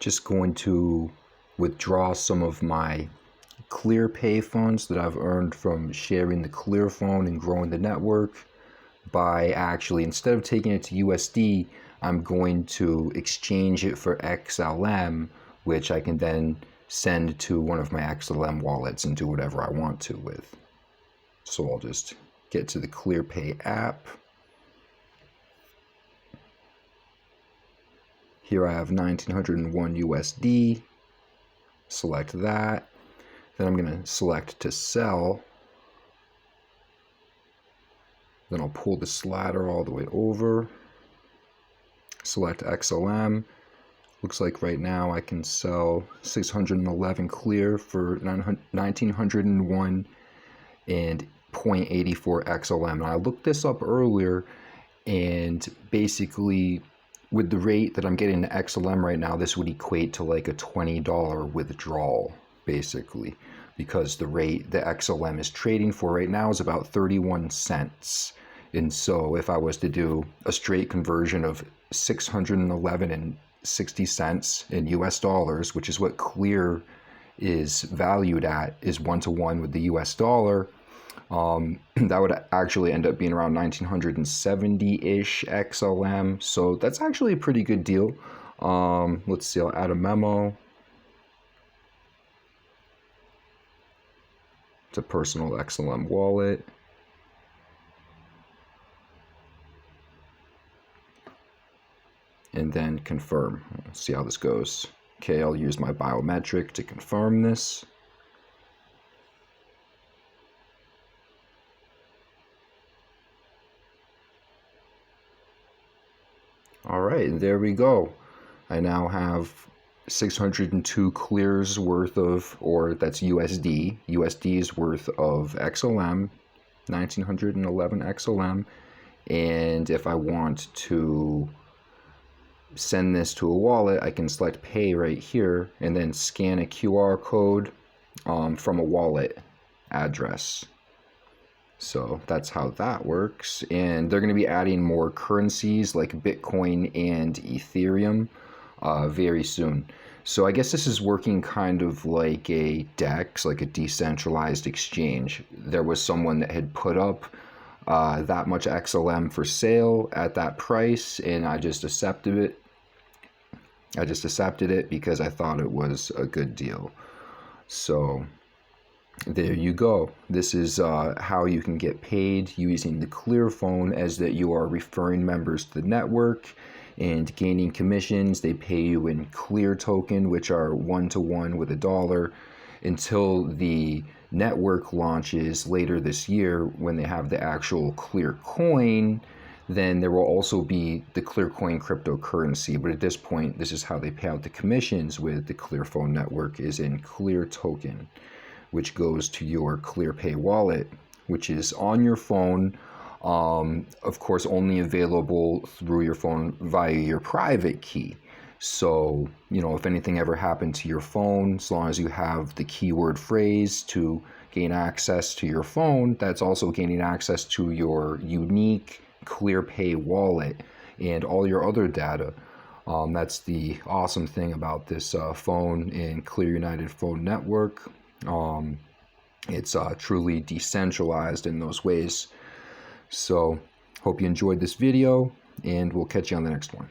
just going to withdraw some of my ClearPay funds that I've earned from sharing the ClearPhone and growing the network by actually, instead of taking it to USD, I'm going to exchange it for XLM, which I can then send to one of my XLM wallets and do whatever I want to with. So I'll just get to the ClearPay app. Here I have 1901 USD. Select that. Then I'm going to select to sell. Then I'll pull the slider all the way over. Select XLM. Looks like right now I can sell 611 clear for 1901 and 0.84 XLM. And I looked this up earlier, and basically with the rate that I'm getting the XLM right now, this would equate to like a $20 withdrawal, basically, because the rate the XLM is trading for right now is about 31 cents. And so if I was to do a straight conversion of 611.60 cents in US dollars, which is what Clear is valued at, is 1-to-1 with the US dollar, that would actually end up being around 1970-ish XLM. So that's actually a pretty good deal. Let's see, I'll add a memo. It's a personal XLM wallet. And then confirm. Let's see how this goes. Okay, I'll use my biometric to confirm this. All right, there we go. I now have 602 clears worth of, or that's USD's worth of XLM, 1911 XLM. And if I want to send this to a wallet, I can select pay right here and then scan a QR code from a wallet address. So that's how that works. And they're going to be adding more currencies like Bitcoin and Ethereum very soon. So I guess this is working kind of like a DEX, like a decentralized exchange. There was someone that had put up that much XLM for sale at that price, and I just accepted it. Because I thought it was a good deal. So there you go. This is how you can get paid using the ClearPhone, as that you are referring members to the network and gaining commissions. They pay you in Clear token, which are 1-to-1 with $1, until the network launches later this year when they have the actual Clear coin. Then there will also be the ClearCoin cryptocurrency. But at this point, this is how they pay out the commissions with the ClearPhone network, is in Clear token, which goes to your ClearPay wallet, which is on your phone. Of course, only available through your phone via your private key. So, if anything ever happened to your phone, as long as you have the keyword phrase to gain access to your phone, that's also gaining access to your unique ClearPay wallet and all your other data. That's the awesome thing about this phone and Clear United Phone Network. It's truly decentralized in those ways. So hope you enjoyed this video, and we'll catch you on the next one.